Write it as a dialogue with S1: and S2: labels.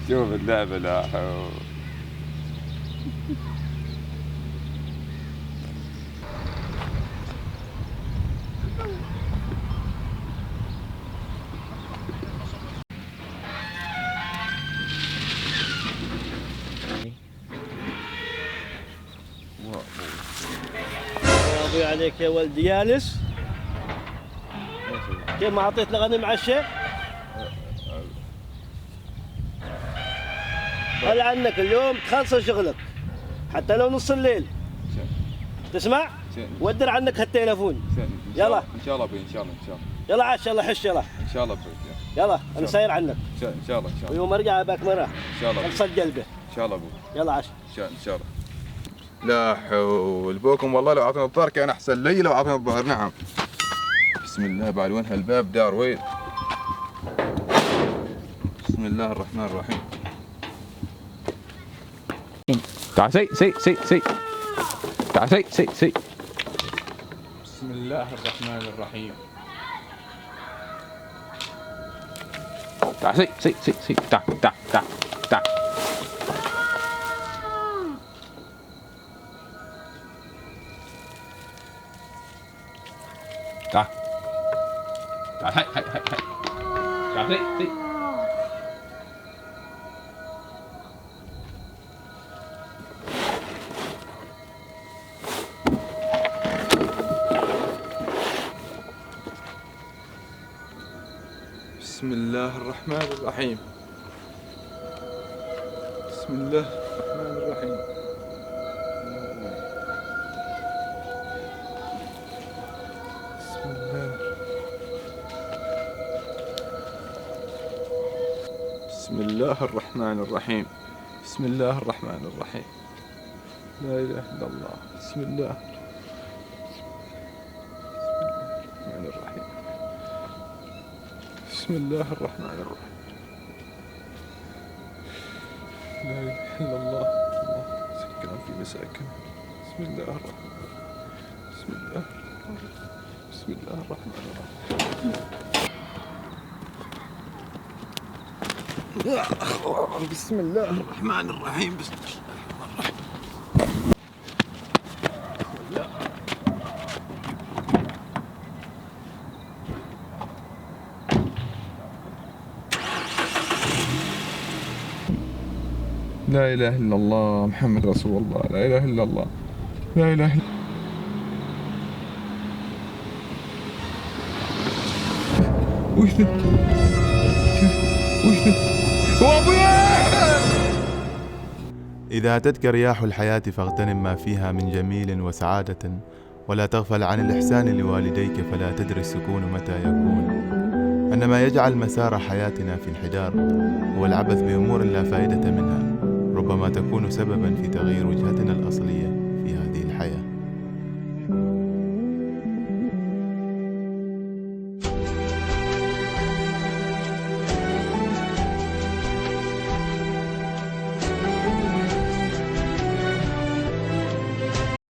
S1: شوف اللعبة، لا حول.
S2: يا ابوي عليك يا ولدي جالس. كيف ما اعطيت لغني مع الشيخ؟ هل عنك اليوم تخلص شغلك حتى لو نص الليل. تسمع؟ ودر عنك هالتليفون. يلا
S1: ان شاء الله ابوي، ان شاء الله، ان شاء الله.
S2: يلا عاش، يلا حش، يلا
S1: ان شاء الله ابوي.
S2: يلا انا ساير عنك.
S1: ان شاء الله، ان شاء الله.
S2: ويوم ارجع اباك مرة
S1: ان شاء الله.
S2: خلصت قلبه.
S1: ان شاء الله ابوي.
S2: يلا عاش.
S1: ان شاء الله. لا حول بوكم، والله لو اعطينا الظهر كان احسن لي. لو اعطينا الظهر، نعم. بسم الله. بعد وين هالباب؟ دار وين؟ بسم الله الرحمن الرحيم.
S3: تعال سي تعال سي.
S1: بسم الله الرحمن الرحيم.
S3: تعال سي تعال. هاي تعال سي.
S1: بسم الله الرحمن الرحيم. بسم الله الرحمن الرحيم. بسم الله. بسم الله الرحمن الرحيم. بسم الله الرحمن الرحيم. لا إله إلا الله. بسم الله الرحمن الرحيم. بسم الله الرحمن الرحيم. لا إله إلا الله. الله سكن في مساكن. بسم الله الرحمن الرحيم. بسم الله. بسم الله الرحمن الرحيم. بسم الله الرحمن الرحيم. بسم الله. لا إله إلا الله محمد رسول الله. لا إله إلا الله. لا إله إلا وش ذا؟ وش ذا؟
S4: إذا أتتك رياح الحياة فاغتنم ما فيها من جميل وسعادة، ولا تغفل عن الإحسان لوالديك، فلا تدري السكون متى يكون. أن ما يجعل مسار حياتنا في انحدار هو العبث بأمور لا فائدة منها، ربما تكون سببا في تغيير وجهتنا الأصلية.